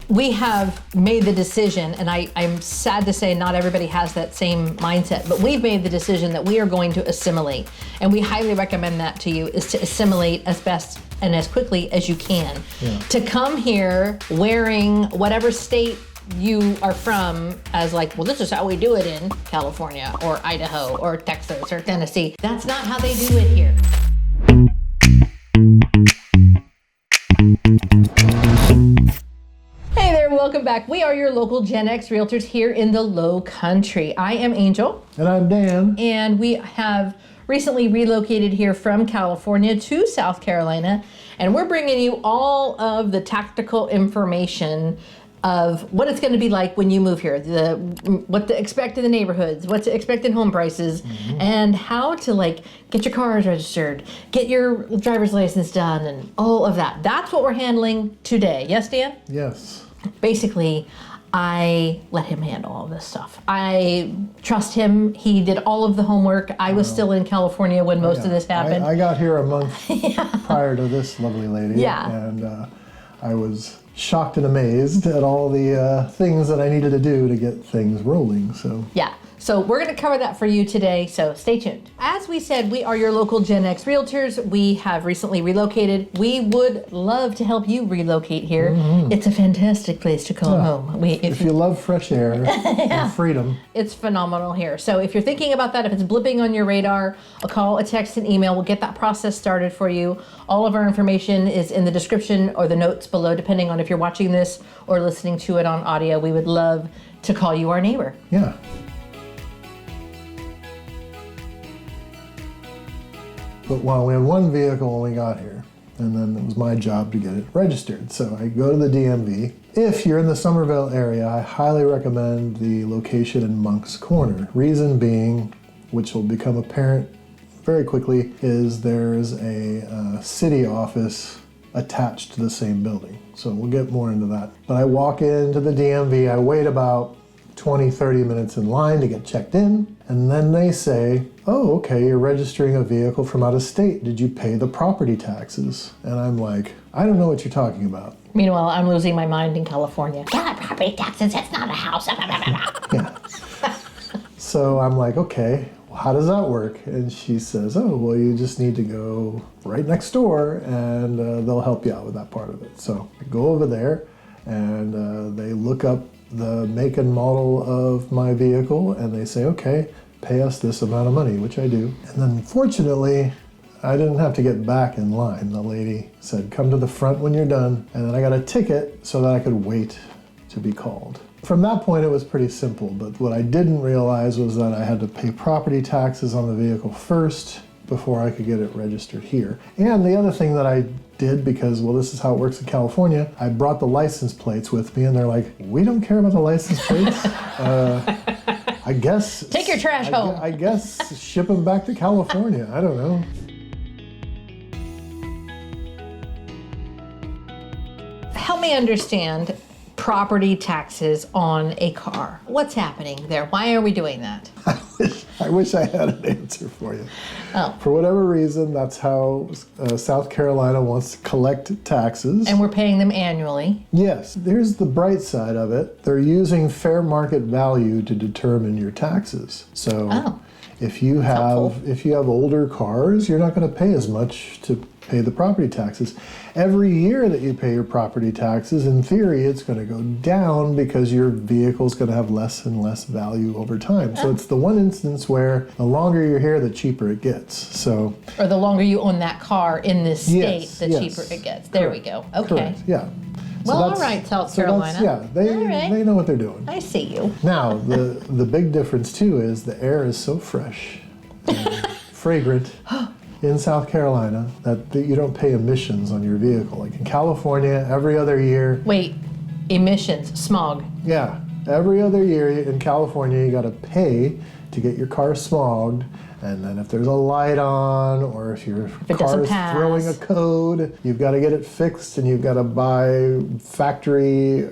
We have made the decision, and I'm sad to say not everybody has that same mindset, but we've made the decision that we are going to assimilate. And we highly recommend that to you, is to assimilate as best and as quickly as you can. Yeah. To come here wearing whatever state you are from as like, well, this is how we do it in California or Idaho or Texas or Tennessee. That's not how they do it here. Hey there, welcome back. We are your local GenX Realtors here in the Low Country. I am Angel. And I'm Dan. And we have recently relocated here from California to South Carolina. And we're bringing you all of the tactical information of what it's going to be like when you move here, what to expect in the neighborhoods, what to expect in home prices, and how to like get your cars registered, get your driver's license done, and all of that. That's what we're handling today. Yes, Dan? Yes. Basically, I let him handle all this stuff. I trust him. He did all of the homework. I was still in California when most of this happened. I got here a month prior to this lovely lady. Yeah. And I was shocked and amazed at all the things that I needed to do to get things rolling. So yeah. So we're going to cover that for you today, so stay tuned. As we said, we are your local GenX Realtors. We have recently relocated. We would love to help you relocate here. It's a fantastic place to call home. If you love fresh air and freedom. It's phenomenal here. So if you're thinking about that, if it's blipping on your radar, a call, a text, an email, we'll get that process started for you. All of our information is in the description or the notes below, depending on if you're watching this or listening to it on audio. We would love to call you our neighbor. Yeah. But while we had one vehicle when we got here, and then it was my job to get it registered. So I go to the DMV. If you're in the Summerville area, I highly recommend the location in Moncks Corner. Reason being, which will become apparent very quickly, is there's a city office attached to the same building. So we'll get more into that. But I walk into the DMV, I wait about 20-30 minutes in line to get checked in, and then they say, oh, okay, you're registering a vehicle from out of state. Did you pay the property taxes? And I'm like, I don't know what you're talking about. Meanwhile, I'm losing my mind in California. Yeah, property taxes, it's not a house. Yeah. So I'm like, okay, well, how does that work? And she says, oh, well, you just need to go right next door and they'll help you out with that part of it. So I go over there and they look up the make and model of my vehicle and they say, okay, pay us this amount of money, which I do. And then fortunately, I didn't have to get back in line. The lady said, come to the front when you're done. And then I got a ticket so that I could wait to be called. From that point, it was pretty simple. But what I didn't realize was that I had to pay property taxes on the vehicle first before I could get it registered here. And the other thing that I did, because, well, this is how it works in California, I brought the license plates with me and they're like, we don't care about the license plates. I guess... Take your trash home. I guess ship them back to California. I don't know. Help me understand property taxes on a car. What's happening there? Why are we doing that? I wish I had an answer for you. Oh. For whatever reason, that's how South Carolina wants to collect taxes. And we're paying them annually. Yes. Here's the bright side of it. They're using fair market value to determine your taxes. So if you have older cars, you're not going to pay as much to pay the property taxes. Every year that you pay your property taxes, in theory, it's going to go down because your vehicle's going to have less and less value over time. So it's the one instance where the longer you're here, the cheaper it gets. So, or the longer you own that car in this state, the cheaper it gets. There we go. Okay. Correct. Yeah. Well, all right, South Carolina. They know what they're doing. I see you. Now, the big difference too is the air is so fresh and fragrant in South Carolina that you don't pay emissions on your vehicle. Like in California, every other year. Wait, emissions, smog. Yeah, every other year in California, you got to pay to get your car smogged. And then if there's a light on, or if your car is throwing a code, you've got to get it fixed, and you've got to buy factory,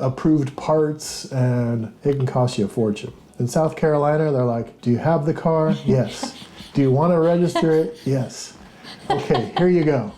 approved parts, and it can cost you a fortune. In South Carolina, they're like, do you have the car? Yes. Do you want to register it? Yes. Okay, here you go.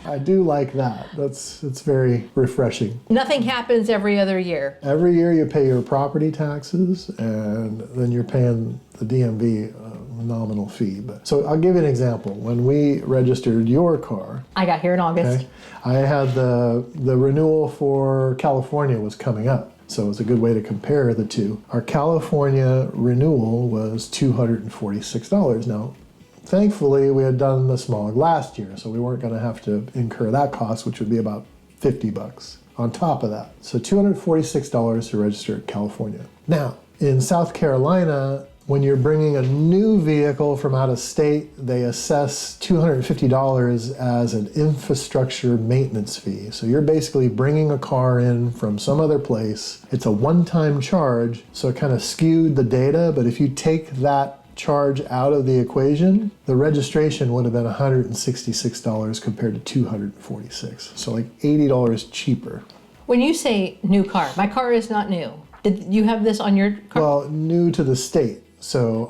I do like that. It's very refreshing. Nothing happens every other year. Every year you pay your property taxes, and then you're paying the DMV nominal fee. So I'll give you an example. When we registered your car, I got here in August. okay, I had the renewal for California was coming up. So it's a good way to compare the two. Our California renewal was $246. Now, thankfully, we had done the smog last year, so we weren't going to have to incur that cost, which would be about $50 on top of that. So $246 to register in California. Now, in South Carolina, when you're bringing a new vehicle from out of state, they assess $250 as an infrastructure maintenance fee. So you're basically bringing a car in from some other place. It's a one-time charge, so it kind of skewed the data, but if you take that charge out of the equation, the registration would have been $166 compared to $246. So like $80 cheaper. When you say new car, my car is not new. Did you have this on your car? Well, new to the state. So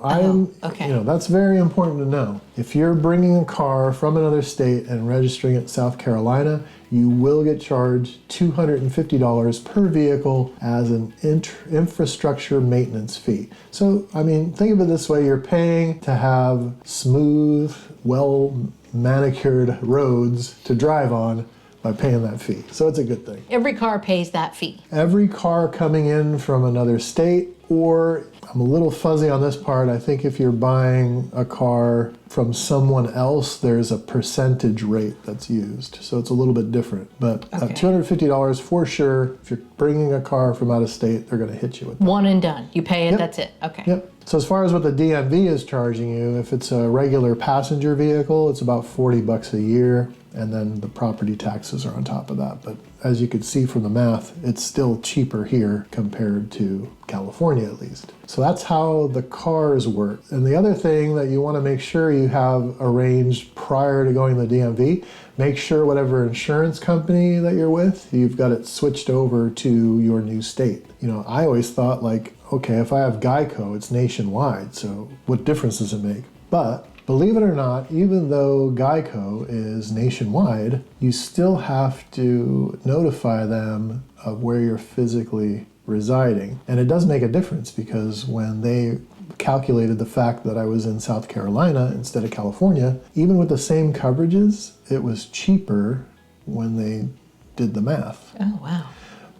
okay. That's very important to know. If you're bringing a car from another state and registering it in South Carolina, you will get charged $250 per vehicle as an infrastructure maintenance fee. So, I mean, think of it this way. You're paying to have smooth, well-manicured roads to drive on by paying that fee. So it's a good thing. Every car pays that fee. Every car coming in from another state, or I'm a little fuzzy on this part. I think if you're buying a car from someone else, there's a percentage rate that's used. So it's a little bit different. But Okay. $250 for sure. If you're bringing a car from out of state, they're going to hit you with that. One and done. You pay it, Yep. that's it. Okay. Yep. So as far as what the DMV is charging you, if it's a regular passenger vehicle, it's about $40 a year. And then the property taxes are on top of that. But as you can see from the math, it's still cheaper here compared to California at least. So that's how the cars work. And the other thing that you want to make sure you have arranged prior to going to the DMV, make sure whatever insurance company that you're with, you've got it switched over to your new state. You know, I always thought like, okay, if I have Geico, it's nationwide, so what difference does it make? But believe it or not, even though Geico is nationwide, you still have to notify them of where you're physically residing. And it does make a difference because when they calculated the fact that I was in South Carolina instead of California, even with the same coverages, it was cheaper when they did the math. Oh, wow.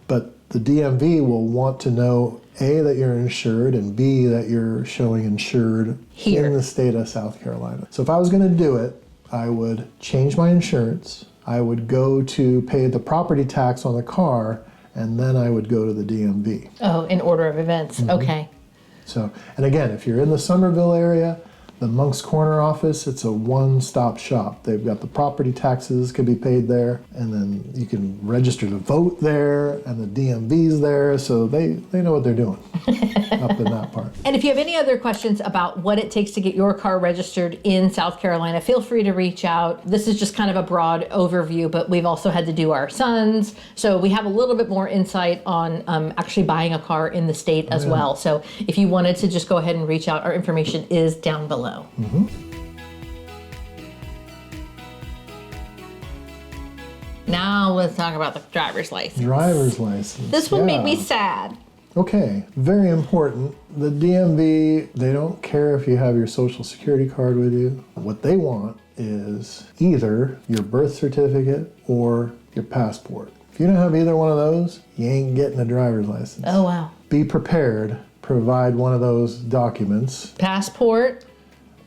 But the DMV will want to know A, that you're insured, and B, that you're showing insured Here. in the state of South Carolina. So if I was going to do it, I would change my insurance, I would go to pay the property tax on the car, and then I would go to the DMV. Oh, in order of events. Okay. So, and again, if you're in the Summerville area, the Monk's Corner office, it's a one-stop shop. They've got the property taxes could be paid there, and then you can register to vote there, and the DMV's there, so they know what they're doing up in that part. And if you have any other questions about what it takes to get your car registered in South Carolina, feel free to reach out. This is just kind of a broad overview, but we've also had to do our sons, so we have a little bit more insight on actually buying a car in the state as well. So if you wanted to just go ahead and reach out, our information is down below. Mm-hmm. Now let's talk about the driver's license. Driver's license. This one made yeah. me sad. Okay, very important. The DMV, they don't care if you have your social security card with you. What they want is either your birth certificate or your passport. If you don't have either one of those, you ain't getting a driver's license. Oh, wow. Be prepared. Provide one of those documents. Passport?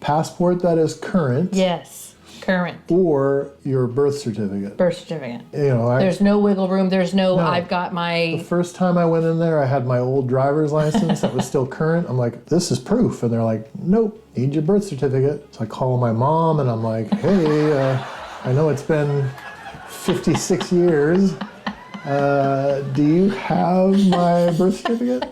Passport that is current. Yes, current. Or your birth certificate. Birth certificate. You know, There's no wiggle room. There's no, No. I've got the my... first time I went in there, I had my old driver's license that was still current. I'm like, this is proof. And they're like, nope, need your birth certificate. So I call my mom and I'm like, hey, I know it's been 56 years. Do you have my birth certificate?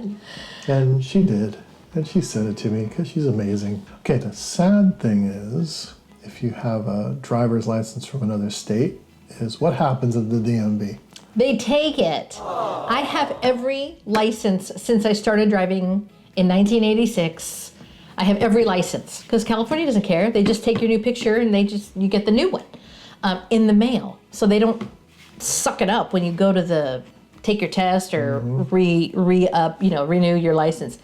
And she did. And she sent it to me because she's amazing. Okay, the sad thing is, if you have a driver's license from another state, is what happens at the DMV. They take it. I have every license since I started driving in 1986. I have every license because California doesn't care. They just take your new picture and you get the new one. in the mail, so they don't suck it up when you go to take your test or renew your license.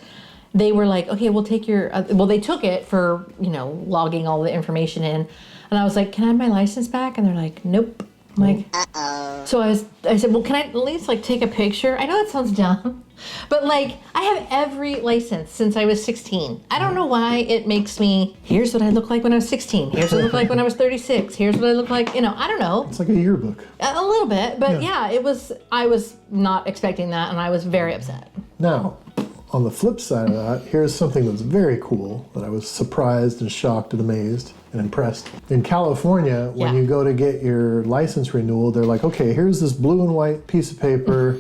They were like, okay, we'll take your, they took it for, logging all the information in. And I was like, can I have my license back? And they're like, nope. I'm like, uh-oh. So I said, well, can I at least take a picture? I know that sounds dumb, but I have every license since I was 16. I don't know why it makes me, here's what I look like when I was 16. Here's what I look like when I was 36. Here's what I look like, I don't know. It's like a yearbook. A little bit, but yeah, I was not expecting that, and I was very upset. Now, on the flip side of that, here's something that's very cool that I was surprised and shocked and amazed and impressed. In California, when you go to get your license renewal, they're like, okay, here's this blue and white piece of paper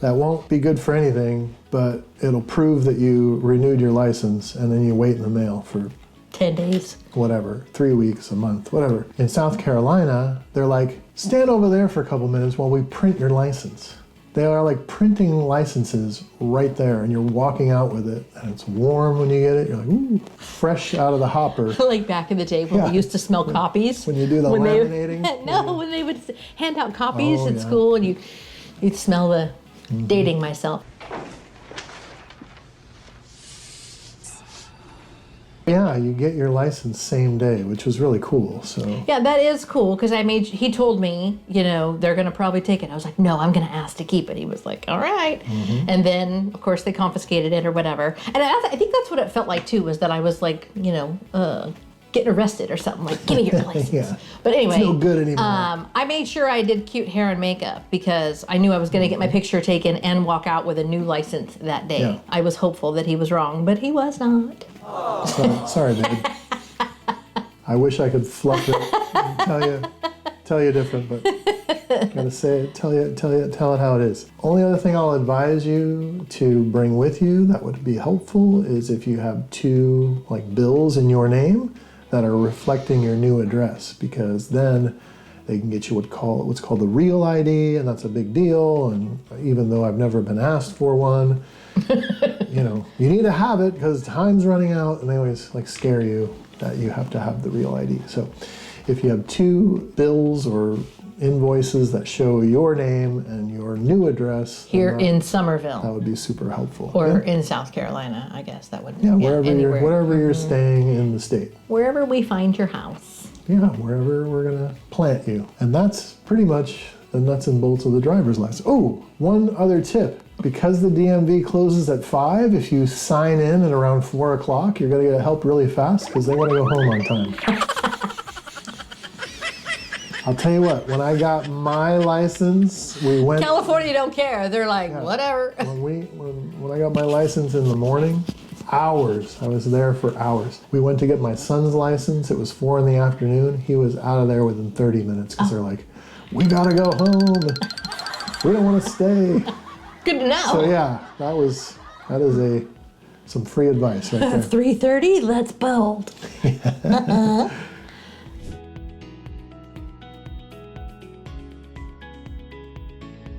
that won't be good for anything, but it'll prove that you renewed your license, and then you wait in the mail for 10 days. Whatever, 3 weeks, a month, whatever. In South Carolina, they're like, stand over there for a couple minutes while we print your license. They are printing licenses right there, and you're walking out with it, and it's warm when you get it. You're like, ooh, fresh out of the hopper. Like back in the day when we used to smell copies. When you do the laminating. When they would hand out copies at school, and you'd smell the, dating myself. Yeah, you get your license same day, which was really cool. So yeah, that is cool because he told me, they're going to probably take it. I was like, no, I'm going to ask to keep it. He was like, all right. Mm-hmm. And then, of course, they confiscated it or whatever. And I think that's what it felt like, too, was that I was getting arrested or something. Like, give me your license. Yeah. But anyway, it's no good anymore. I made sure I did cute hair and makeup because I knew I was going to get my picture taken and walk out with a new license that day. Yeah. I was hopeful that he was wrong, but he was not. Sorry, babe. I wish I could fluff it and tell you different, but gotta say it, tell it how it is. Only other thing I'll advise you to bring with you that would be helpful is if you have two bills in your name that are reflecting your new address, because then they can get you what's called the real ID, and that's a big deal. And even though I've never been asked for one, you need to have it because time's running out, and they always scare you that you have to have the real ID. So if you have two bills or invoices that show your name and your new address here in Summerville, that would be super helpful. Or in South Carolina, I guess that would. Yeah, wherever you're staying in the state. Wherever we find your house. Yeah, wherever we're gonna plant you, and that's pretty much the nuts and bolts of the driver's license. Oh, one other tip. Because the DMV closes at 5, if you sign in at around 4 o'clock, you're going to get help really fast because they want to go home on time. I'll tell you what, when I got my license, we went... California don't care. They're like, whatever. When I got my license in the morning, hours. I was there for hours. We went to get my son's license. It was 4 in the afternoon. He was out of there within 30 minutes because they're like, we got to go home. We don't want to stay. Good to know. So yeah, that is some free advice right there. 3:30, let's build.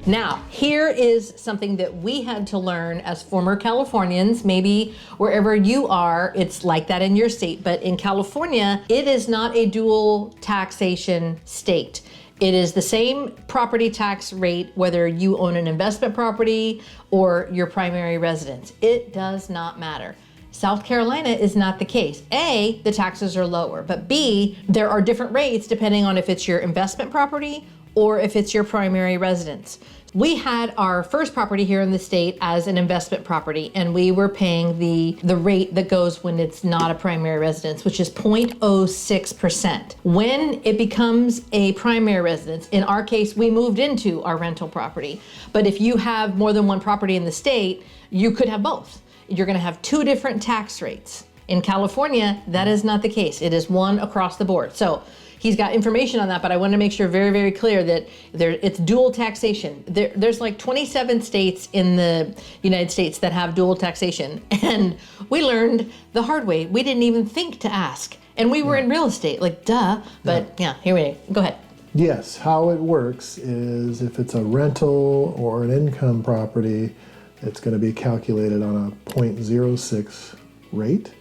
Now, here is something that we had to learn as former Californians. Maybe wherever you are, it's like that in your state, but in California, it is not a dual taxation state. It is the same property tax rate whether you own an investment property or your primary residence. It does not matter. South Carolina is not the case. A, the taxes are lower, but B, there are different rates depending on if it's your investment property or if it's your primary residence. We had our first property here in the state as an investment property, and we were paying the rate that goes when it's not a primary residence, which is 0.06%. When it becomes a primary residence, in our case, we moved into our rental property. But if you have more than one property in the state, you could have both. You're gonna have two different tax rates. In California, that is not the case. It is one across the board. So he's got information on that, but I want to make sure very, very clear that it's dual taxation. There's 27 states in the United States that have dual taxation. And we learned the hard way. We didn't even think to ask. And we were in real estate, duh. But here we go. Go ahead. Yes, how it works is if it's a rental or an income property, it's going to be calculated on a 0.06 rate.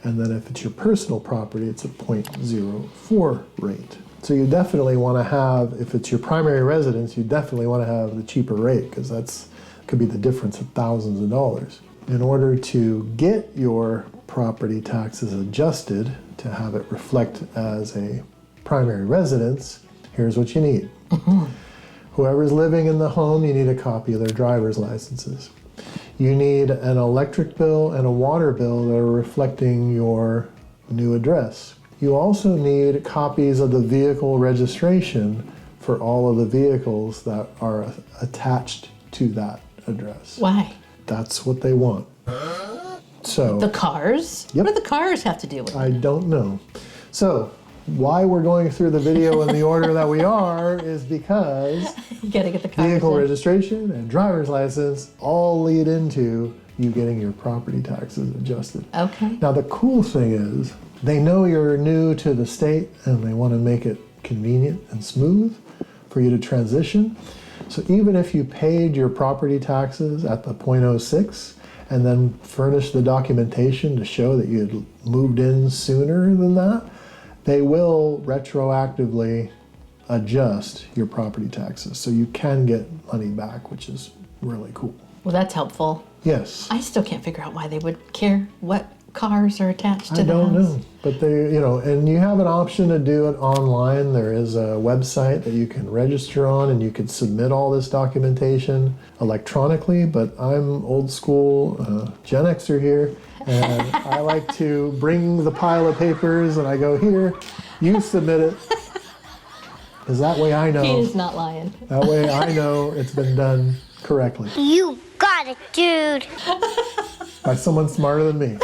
And then if it's your personal property, it's a 0.04 rate. So you definitely want to have, if it's your primary residence, you definitely want to have the cheaper rate because that's could be the difference of thousands of dollars. In order to get your property taxes adjusted to have it reflect as a primary residence, here's what you need. Whoever's living in the home, you need a copy of their driver's licenses. You need an electric bill and a water bill that are reflecting your new address. You also need copies of the vehicle registration for all of the vehicles that are attached to that address. Why? That's what they want. So The cars? Yep. What do the cars have to do with it? I don't know. So why we're going through the video in the order that we are is because You gotta get the cars vehicle in. registration and driver's license all lead into you getting your property taxes adjusted. Okay. Now the cool thing is they know you're new to the state and they want to make it convenient and smooth for you to transition. So even if you paid your property taxes at the .06 and then furnished the documentation to show that you had moved in sooner than that, they will retroactively adjust your property taxes. So you can get money back, which is really cool. Well, that's helpful. Yes. I still can't figure out why they would care what cars are attached to I the don't house. know, but they, and you have an option to do it online. There is a website that you can register on and you can submit all this documentation electronically, but I'm old school, Gen Xer here, and I like to bring the pile of papers and I go, here, you submit it, because that way I know. He is not lying. That way I know it's been done correctly You got it, dude. by someone smarter than me.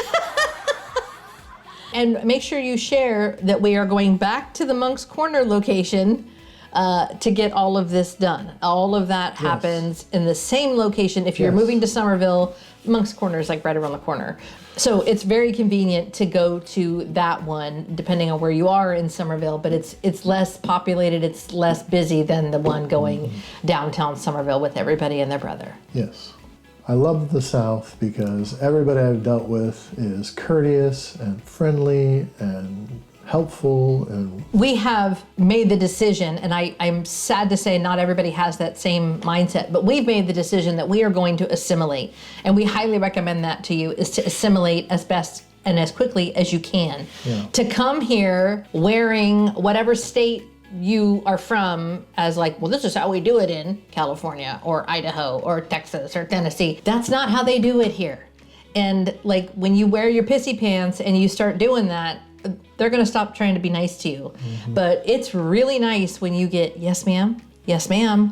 And make sure you share that we are going back to the Monk's Corner location to get all of this done. All of that happens in the same location. If you're Yes. moving to Summerville, Monk's Corner is like right around the corner. So it's very convenient to go to that one, depending on where you are in Summerville, but it's less populated, it's less busy than the one going downtown Summerville with everybody and their brother. Yes. I love the South because everybody I've dealt with is courteous and friendly and helpful and We have made the decision, and I'm sad to say not everybody has that same mindset, but we've made the decision that we are going to assimilate. And we highly recommend that to you, is to assimilate as best and as quickly as you can. Yeah. To come here wearing whatever state you are from as like, well, this is how we do it in California or Idaho or Texas or Tennessee. That's not how they do it here. And like when you wear your pissy pants and you start doing that, they're going to stop trying to be nice to you. But it's really nice when you get yes ma'am,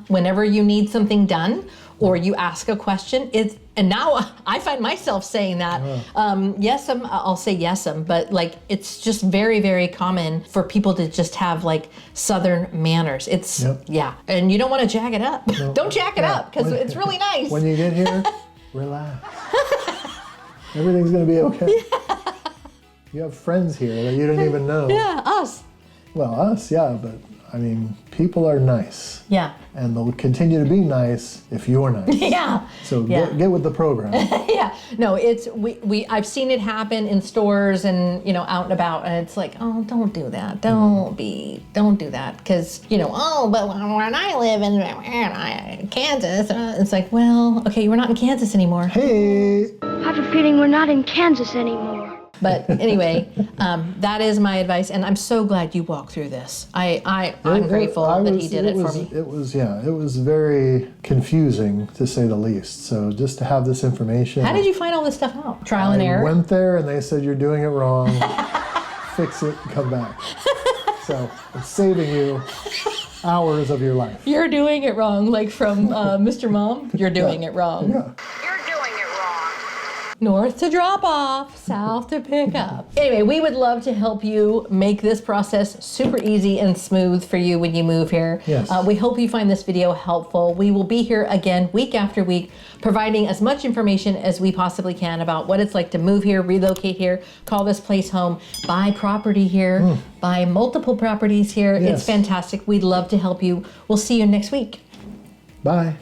whenever you need something done or you ask a question. And now I find myself saying that, I'll say yes'm, but like it's just very, very common for people to just have like Southern manners. It's, Yep. yeah. And you don't want to jack it up. Don't jack it up because it's really nice. when you get here, relax. Everything's going to be okay. You have friends here that you don't even know. Yeah, us. Well, us, yeah, but I mean, people are nice. Yeah. And they'll continue to be nice if you're nice. Yeah. So Yeah. get with the program. Yeah, no, it's I've seen it happen in stores and out and about, and it's like, oh, don't do that, don't do that, because but when I live in Kansas, it's like, well, okay, we're not in Kansas anymore. Hey! I have a feeling we're not in Kansas anymore. But anyway, that is my advice, and I'm so glad you walked through this. I'm grateful that he did it for me. It was very confusing to say the least. So just to have this information. How did you find all this stuff out? Trial and I error? went there and they said you're doing it wrong. Fix it and come back. So it's saving you hours of your life. You're doing it wrong, like from Mr. Mom. You're doing it wrong. Yeah. North to drop off, south to pick up. Anyway, we would love to help you make this process super easy and smooth for you when you move here. Yes. We hope you find this video helpful. We will be here again week after week, providing as much information as we possibly can about what it's like to move here, relocate here, call this place home, buy property here, buy multiple properties here. Yes. It's fantastic. We'd love to help you. We'll see you next week. Bye.